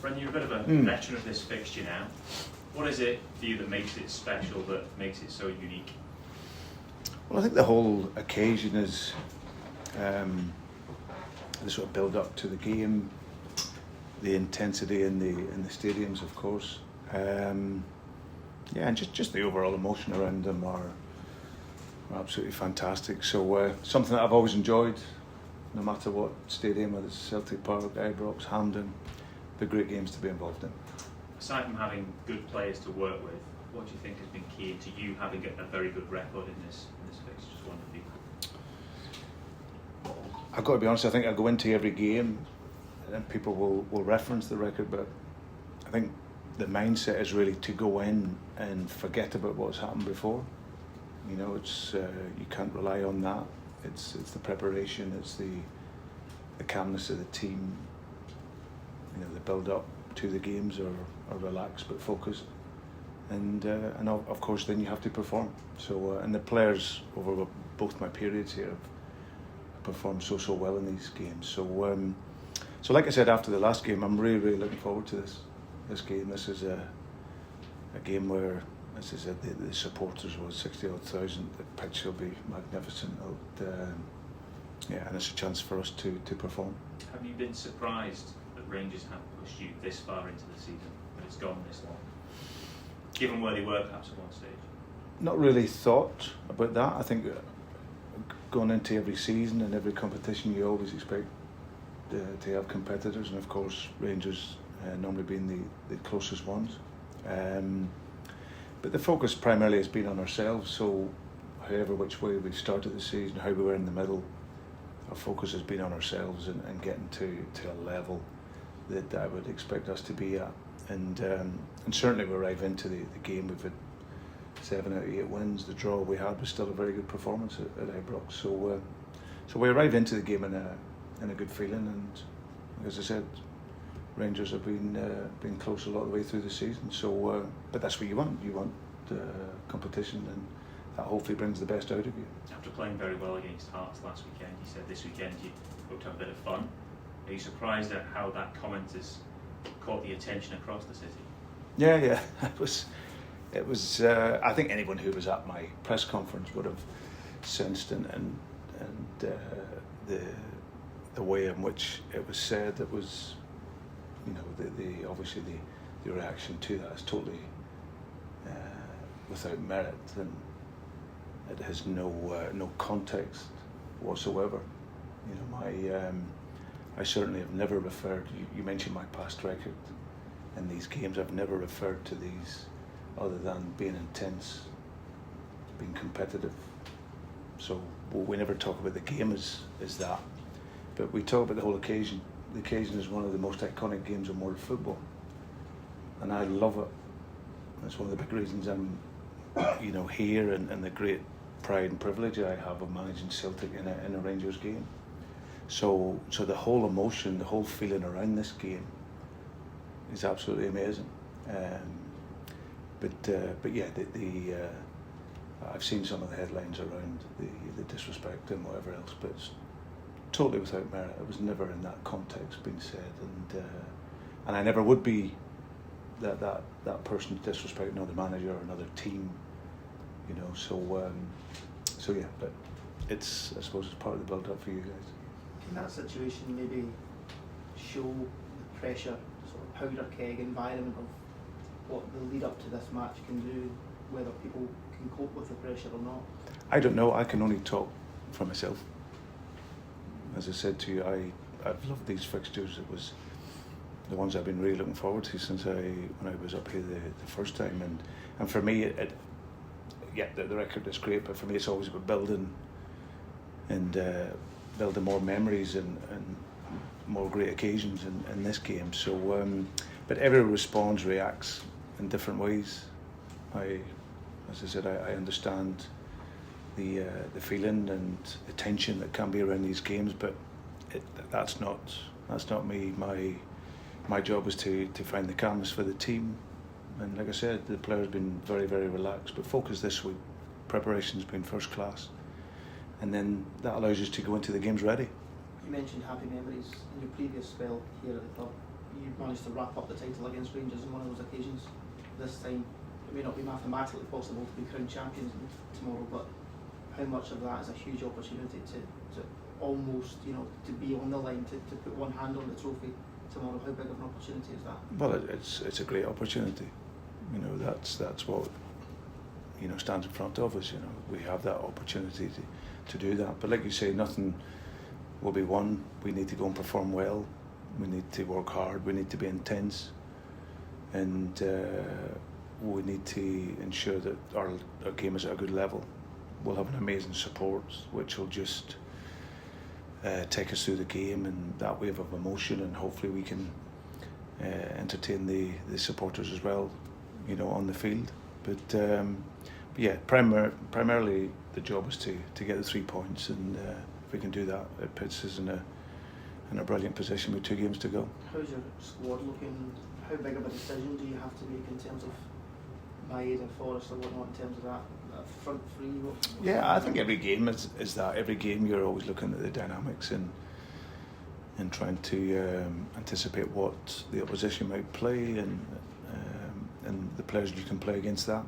Brendan, you're a bit of a veteran of this fixture now. What is it for you that makes it special, that makes it so unique? Well, I think the whole occasion is the sort of build-up to the game, the intensity in the stadiums, of course. And just the overall emotion around them are absolutely fantastic. So something that I've always enjoyed, no matter what stadium, whether it's Celtic Park, Ibrox, Hampden, the great games to be involved in. Aside from having good players to work with, what do you think has been key to you having a very good record in this fixture? Just one of the I've got to be honest, I think I go into every game and people will reference the record, but I think the mindset is really to go in and forget about what's happened before. You know, it's you can't rely on that. It's the preparation, it's the calmness of the team. You know, the build up to the games are relaxed but focused, and of course then you have to perform. So and the players over both my periods here have performed so well in these games. So like I said after the last game, I'm really looking forward to this game. This is a game where, as I said, the supporters were 60,000. The pitch will be magnificent. And it's a chance for us to perform. Have you been surprised that Rangers have pushed you this far into the season, that it's gone this long, given where they were perhaps at one stage? Not really thought about that. I think going into every season and every competition, you always expect to have competitors, and of course Rangers normally being the closest ones. But the focus primarily has been on ourselves. So however which way we started the season, how we were in the middle, our focus has been on ourselves and getting to a level that I would expect us to be at. And certainly we arrive into the game, we've had 7 out of 8 wins. The draw we had was still a very good performance at Ibrox. So we arrive into the game in a good feeling, and as I said, Rangers have been close a lot of the way through the season. So, but that's what you want. You want competition, and that hopefully brings the best out of you. After playing very well against Hearts last weekend, you said this weekend you hope to have a bit of fun. Are you surprised at how that comment has caught the attention across the city? Yeah, it was. I think anyone who was at my press conference would have sensed and the way in which it was said. It was, you know, the obviously the reaction to that is totally without merit, and it has no context whatsoever. You know, I certainly have never referred. You mentioned my past record in these games. I've never referred to these other than being intense, being competitive. So we never talk about the game as that, but we talk about the whole occasion. The occasion is one of the most iconic games in world football, and I love it. That's one of the big reasons I'm, you know, here, and the great pride and privilege I have of managing Celtic in a Rangers game. So the whole emotion, the whole feeling around this game is absolutely amazing. But yeah, I've seen some of the headlines around the disrespect and whatever else, but it's totally without merit. It was never in that context being said, and I never would be that person to disrespect another manager or another team, you know. So yeah, but I suppose it's part of the build-up for you guys. Can that situation maybe show the pressure, sort of powder keg environment of what the lead up to this match can do, whether people can cope with the pressure or not? I don't know. I can only talk for myself. As I said to you, I've loved these fixtures. It was the ones I've been really looking forward to since when I was up here the first time, and for me the record is great, but for me it's always about building more memories and more great occasions in this game. So but everyone responds, reacts in different ways. As I said, I understand the feeling and the tension that can be around these games, but that's not me. My job is to find the calmness for the team, and like I said, the players have been very relaxed but focused this week. Preparation's been first class, and then that allows us to go into the games ready. You mentioned happy memories in your previous spell here at the club. you managed to wrap up the title against Rangers on one of those occasions. This time, it may not be mathematically possible to be crowned champions tomorrow, but how much of that is a huge opportunity to almost, to be on the line, to put one hand on the trophy tomorrow? How big of an opportunity is that? Well, it's a great opportunity. That's what stands in front of us. We have that opportunity to do that. But like you say, nothing will be won. We need to go and perform well. We need to work hard. We need to be intense, and we need to ensure that our game is at a good level. We'll have an amazing support, which will just take us through the game and that wave of emotion, and hopefully we can entertain the supporters as well, on the field. But yeah, primarily the job is to get the 3 points, and if we can do that, it puts us in a brilliant position with 2 games to go. How's your squad looking? How big of a decision do you have to make in terms of Maeda and Forrest or whatnot, in terms of that front three? Yeah, I think every game is that. Every game you're always looking at the dynamics and trying to anticipate what the opposition might play and the players you can play against that.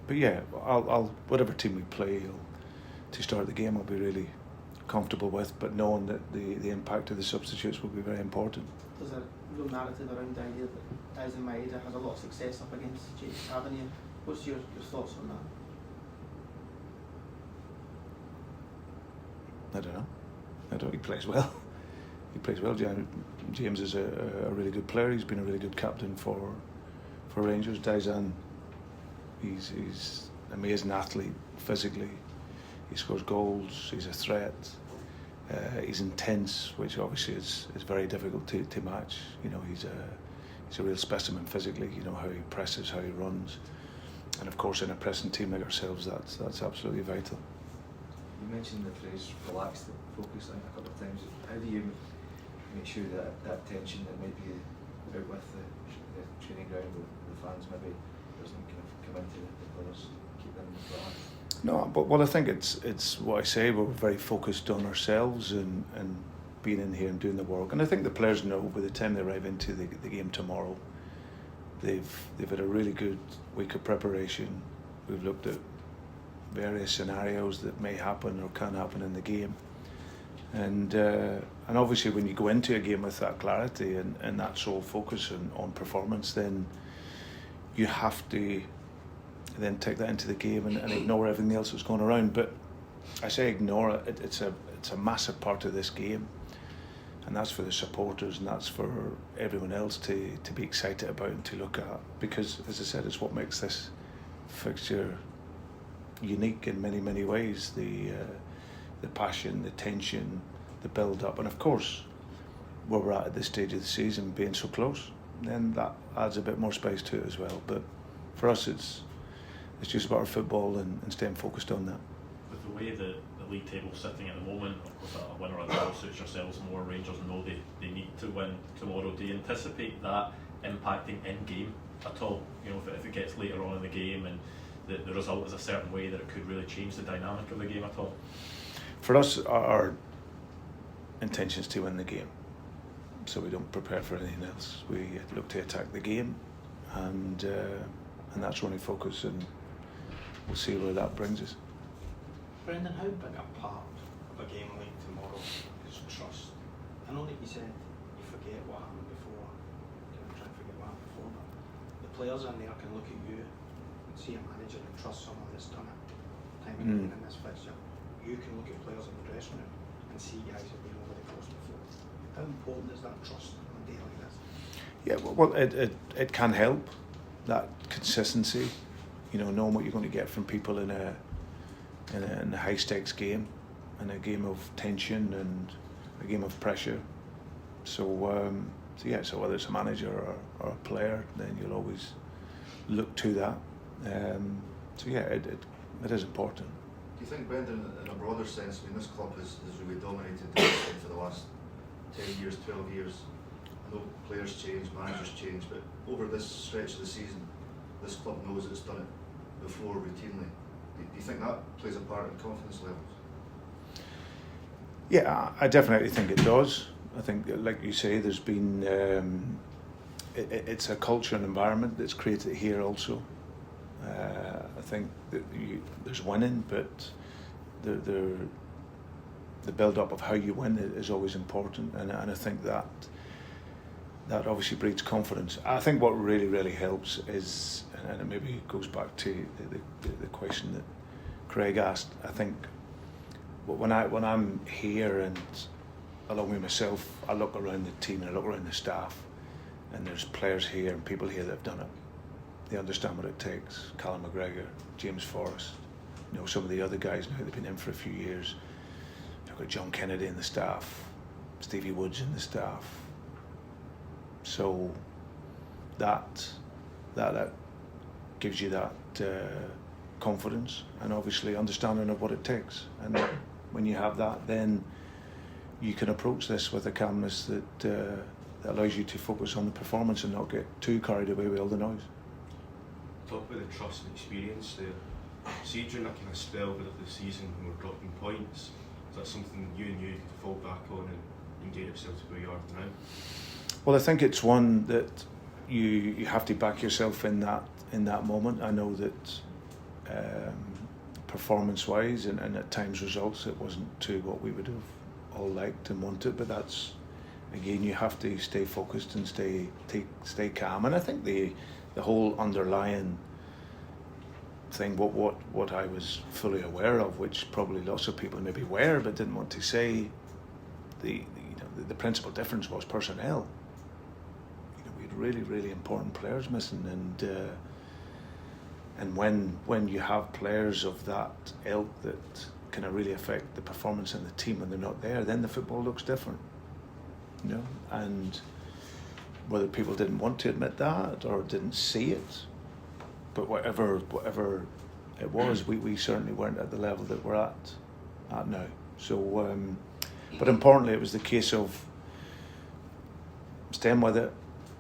But yeah, I'll whatever team we play to start the game, I'll be really comfortable with. But knowing that the impact of the substitutes will be very important. There's a real narrative around the idea that Dyson Maeda has a lot of success up against James Tavernier. What's your thoughts on that? I don't know. He plays well. He plays well. James is a really good player. He's been a really good captain for Rangers. Dyson, he's an amazing athlete physically. He scores goals. He's a threat. He's intense, which obviously is very difficult to match. He's a real specimen physically. How he presses, how he runs, and of course in a pressing team like ourselves, that's absolutely vital. You mentioned the phrase relaxed focus a couple of times. How do you make sure that tension that might be out with the training ground with the fans maybe doesn't kind of come into the players, keep them relaxed? No, but I think it's what I say. We're very focused on ourselves and being in here and doing the work. And I think the players know by the time they arrive into the game tomorrow, they've had a really good week of preparation. We've looked at various scenarios that may happen or can happen in the game, and obviously when you go into a game with that clarity and that sole focus on performance, then you have to then take that into the game and ignore everything else that's going around. But I say ignore it. It's a massive part of this game, and that's for the supporters and that's for everyone else to be excited about and to look at, because as I said, it's what makes this fixture unique in many ways. The passion, the tension, the build-up, and of course where we're at this stage of the season, being so close, then that adds a bit more spice to it as well. But for us, it's just about our football and staying focused on that. With the way the league table's sitting at the moment, of course a win or a draw suits yourselves more. Rangers know they need to win tomorrow. Do you anticipate that impacting in game at all? If it gets later on in the game and the result is a certain way, that it could really change the dynamic of the game at all? For us, our intention is to win the game, so we don't prepare for anything else. We look to attack the game, and that's our only focus, and we'll see where that brings us. Brendan, how big a part of a game like tomorrow is trust? I know that you said you forget what happened before, try and forget what happened before, but the players in there can look at you and see a manager and trust someone that's done it time and again in this fixture. You can look at players in the dressing room and see guys who've been over the course before. How important is that trust on a day like this? Yeah, well, it can help, that consistency, knowing what you're going to get from people in a high stakes game, in a game of tension and a game of pressure. So whether it's a manager or a player, then you'll always look to that. It is important. Do you think, Brendan, in a broader sense, this club has really dominated the game for the last 10 years, 12 years? I know players change, managers change, but over this stretch of the season, this club knows it's done it before routinely. Do you think that plays a part in confidence levels? Yeah, I definitely think it does. I think, like you say, there's been it's a culture and environment that's created here also. I think that there's winning, but the build-up of how you win is always important, and I think that obviously breeds confidence. I think what really helps is, and it maybe goes back to the question that Craig asked, I think when I'm here and along with myself, I look around the team and I look around the staff, and there's players here and people here that have done it. They understand what it takes. Callum McGregor, James Forrest, some of the other guys now, they've been in for a few years. You've got John Kennedy in the staff, Stevie Woods in the staff. So that gives you that confidence and obviously understanding of what it takes. And when you have that, then you can approach this with a calmness that allows you to focus on the performance and not get too carried away with all the noise. Talk about the trust and experience there. See, during that kind of spell of the season when we're dropping points, is that something you could fall back on and get yourself to where you are now? Well, I think it's one that you have to back yourself in that moment. I know that performance-wise and at times results, it wasn't to what we would have all liked and wanted, but that's, again, you have to stay focused and stay calm. And I think the whole underlying thing, what I was fully aware of, which probably lots of people maybe were but didn't want to say, the principal difference was personnel. We had really important players missing, and when you have players of that ilk that can really affect the performance in the team when they're not there, then the football looks different. And whether people didn't want to admit that or didn't see it, but whatever it was, we certainly weren't at the level that we're at now. So, but importantly, it was the case of staying with it.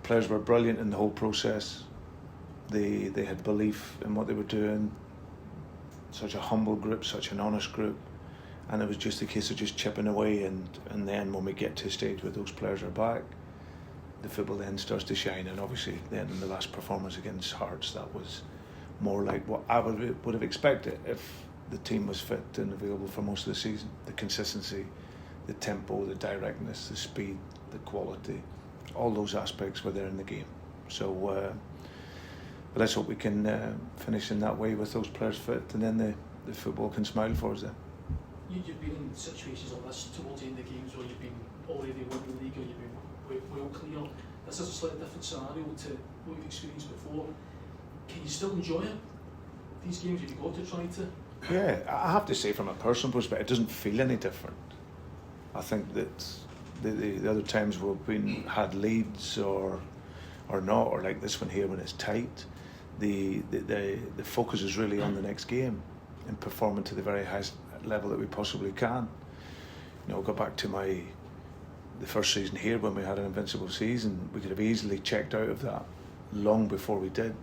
Players were brilliant in the whole process. They had belief in what they were doing. Such a humble group, such an honest group, and it was just a case of just chipping away. And then when we get to a stage where those players are back, the football then starts to shine. And obviously, then in the last performance against Hearts, that was more like what I would have expected if the team was fit and available for most of the season. The consistency, the tempo, the directness, the speed, the quality, all those aspects were there in the game. So, but let's hope we can finish in that way with those players fit, and then the football can smile for us then. You've been in situations like this towards the end of games where you've been already winning the league or you've been well clear. This is a slightly different scenario to what you've experienced before. Can you still enjoy it? These games, have you got to try to? Yeah, I have to say from a personal perspective, it doesn't feel any different. I think that the other times we've had leads or not, or like this one here when it's tight, the focus is really on the next game and performing to the very highest level that we possibly can. Go back to the first season here when we had an invincible season. We could have easily checked out of that long before we did.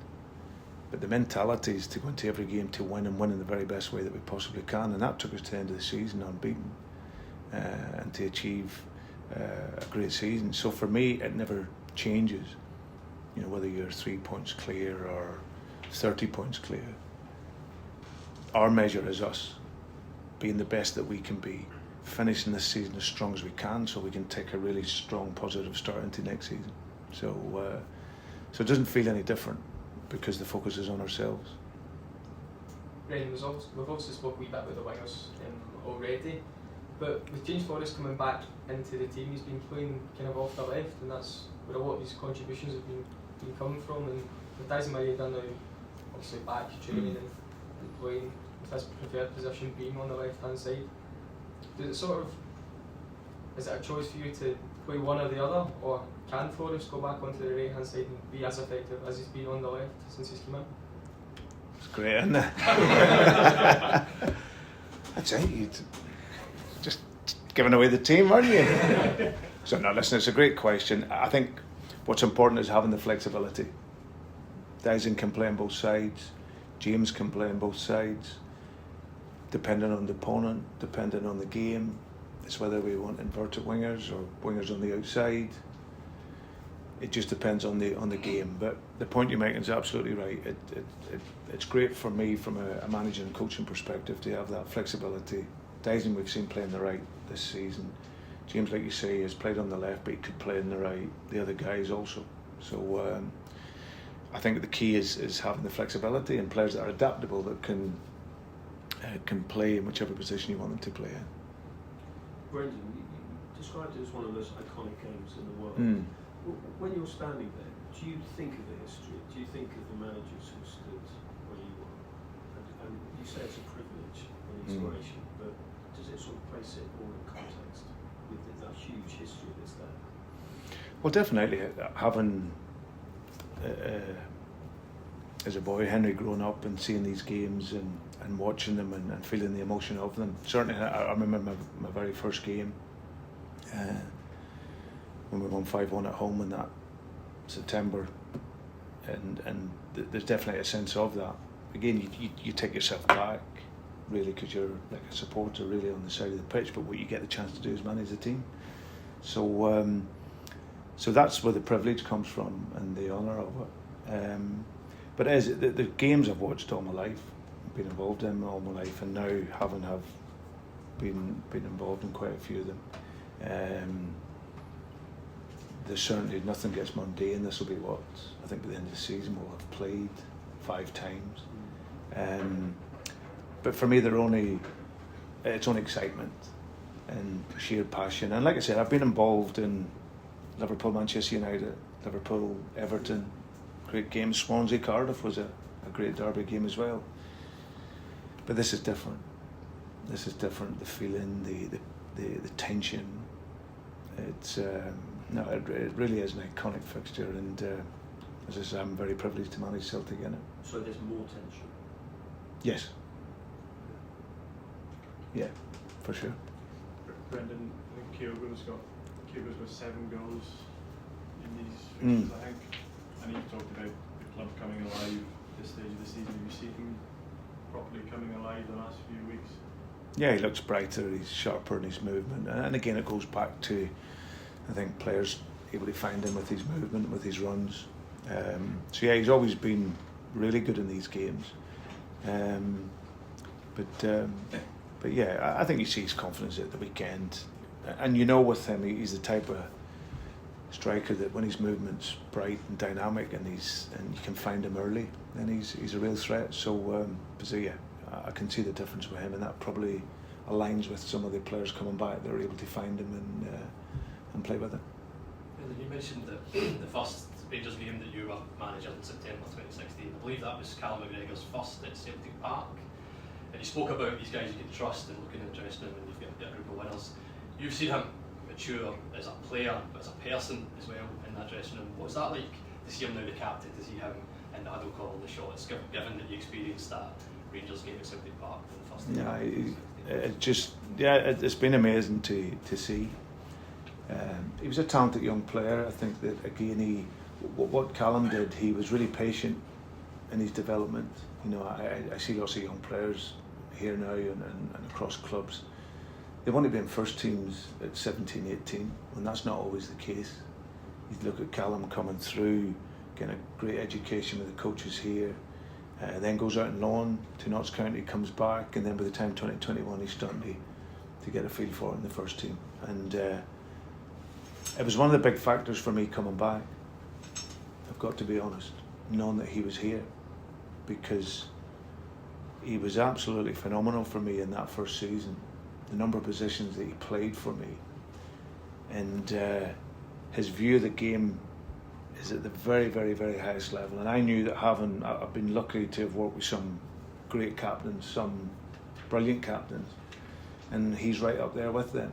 But the mentality is to go into every game to win and win in the very best way that we possibly can, and that took us to the end of the season unbeaten and to achieve a great season. So for me, it never changes. Whether you're 3 points clear or 30 points clear, our measure is us being the best that we can be, finishing this season as strong as we can, so we can take a really strong, positive start into next season. So it doesn't feel any different because the focus is on ourselves. Brendan, we've obviously spoke a wee bit about the wingers already, but with James Forrest coming back into the team, he's been playing kind of off the left, and that's where a lot of his contributions have been coming from. And with Dyson Maeda now obviously back training and playing with his preferred position being on the left hand side, is it a choice for you to play one or the other, or can Forrest go back onto the right hand side and be as effective as he's been on the left since he's come in? It's great, isn't it? That's it. You'd just giving away the team, aren't you? So no, listen, it's a great question. I think what's important is having the flexibility. Dyson can play on both sides. James can play on both sides. Depending on the opponent, depending on the game, It's whether we want inverted wingers or wingers on the outside. It just depends on the game. But the point you're making is absolutely right. It's great for me from a managing and coaching perspective to have that flexibility. Dyson we've seen playing the right this season. James, like you say, has played on the left, but he could play in the right. The other guys also. So I think the key is having the flexibility and players that are adaptable, that can play in whichever position you want them to play in. Brendan, you described it as one of the most iconic games in the world. When you're standing there, do you think of the history? Do you think of the managers who stood where you were? And you say it's a privilege and inspiration, but does it sort of place it all in context with that huge history that's there? Well, definitely having, as a boy, Henry, growing up and seeing these games and watching them and feeling the emotion of them. Certainly, I remember my very first game when we won 5-1 at home in that September, and there's definitely a sense of that. Again, you take yourself back, really, because you're like a supporter, really, on the side of the pitch. But what you get the chance to do is manage the team. So that's where the privilege comes from and the honour of it. But as the games I've watched all my life, been involved in all my life, and now have been involved in quite a few of them. There's certainly nothing gets mundane. This will be what I think by the end of the season we'll have played 5 times. But for me, it's only excitement and sheer passion. And like I said, I've been involved in Liverpool, Manchester United, Liverpool, Everton, great games. Swansea, Cardiff was a great derby game as well. But this is different. This is different. The feeling, the tension. It's it really is an iconic fixture, and as I say, I'm very privileged to manage Celtic in it. So there's more tension? Yes. Yeah, for sure. Brendan, I think Kyogo's got 7 goals in these fixtures, I think. And you've talked about the club coming alive this stage of the season. Have you seen him properly coming alive the last few weeks? Yeah, he looks brighter, he's sharper in his movement. And again, it goes back to, I think, players able to find him with his movement, with his runs. So yeah, he's always been really good in these games. But yeah, I think you see his confidence at the weekend. And with him, he's the type of striker that when his movement's bright and dynamic and you can find him early, then he's a real threat. So yeah, I can see the difference with him, and that probably aligns with some of the players coming back that are able to find him and play with him. You mentioned the first Rangers game that you were manager in September 2016. I believe that was Callum McGregor's first at Celtic Park. And you spoke about these guys you can trust and looking in the dressing room, and you've got a group of winners. You've seen him mature as a player, but as a person as well in that dressing room. What's that like to see him now the captain, to see him in the huddle calling the shots, given that you experienced that Rangers game at Celtic Park for the first time? It's been amazing to see. He was a talented young player. I think that again, what Callum did, he was really patient in his development. I see lots of young players here now and across clubs. They've only been first teams at 17, 18, and that's not always the case. You look at Callum coming through, getting a great education with the coaches here, then goes out on loan to Notts County, comes back, and then by the time 2021 he's starting to get a feel for it in the first team. And it was one of the big factors for me coming back, I've got to be honest, knowing that he was here, because he was absolutely phenomenal for me in that first season. The number of positions that he played for me, and his view of the game is at the very, very, very highest level. And I knew that I've been lucky to have worked with some great captains, some brilliant captains, and he's right up there with them.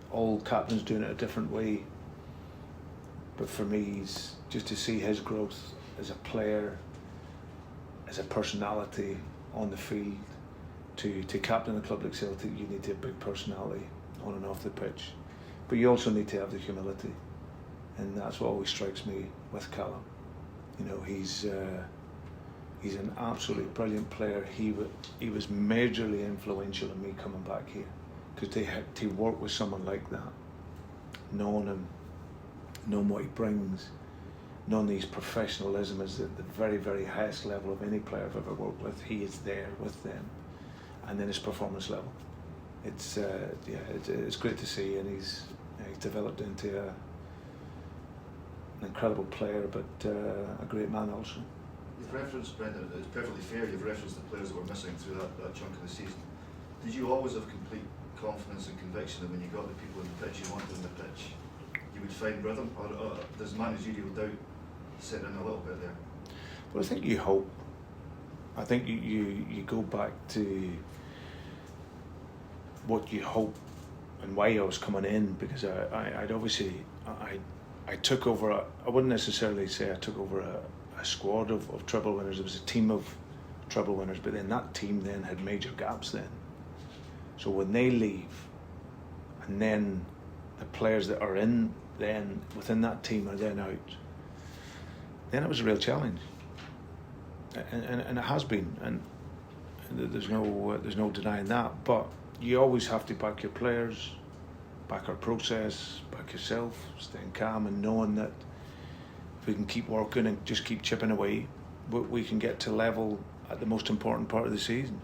All captains doing it a different way, but for me, just to see his growth as a player, as a personality on the field. To captain a club like Celtic, you need to have big personality on and off the pitch, but you also need to have the humility, and that's what always strikes me with Callum. He's an absolutely brilliant player. He was majorly influential in me coming back here. because they had to work with someone like that, knowing him, knowing what he brings, knowing his professionalism is at the very, very highest level of any player I've ever worked with. He is there with them, and then his performance level. It's it's great to see, and he's developed into an incredible player, but a great man also. You've referenced, Brendan, it's perfectly fair, you've referenced the players that were missing through that chunk of the season. Did you always have complete confidence and conviction that when you got the people in the pitch you wanted on the pitch, you would find rhythm, or does managerial doubt set in a little bit there? Well, I think you hope. I think you go back to what you hope and why I was coming in, because I'd obviously I took over I wouldn't necessarily say I took over a squad of treble winners. It was a team of treble winners, but then that team then had major gaps then. So when they leave, and then the players that are in then within that team are then out, then it was a real challenge, and it has been, and there's no denying that. But you always have to back your players, back our process, back yourself, staying calm and knowing that if we can keep working and just keep chipping away, we can get to level at the most important part of the season,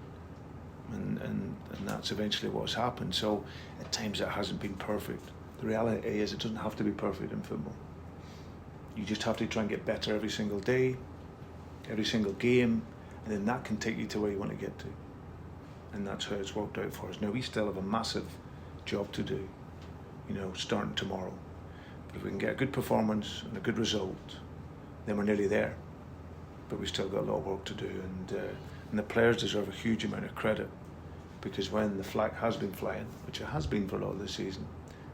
and that's eventually what's happened. So at times it hasn't been perfect. The reality is it doesn't have to be perfect in football. You just have to try and get better every single day, every single game, and then that can take you to where you want to get to. And that's how it's worked out for us. Now we still have a massive job to do, starting tomorrow. But if we can get a good performance and a good result, then we're nearly there. But we've still got a lot of work to do, and the players deserve a huge amount of credit, because when the flag has been flying, which it has been for a lot of the season,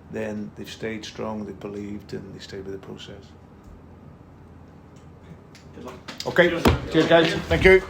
then they've stayed strong, they've believed, and they stayed with the process. Good luck. Okay, cheers guys, thank you.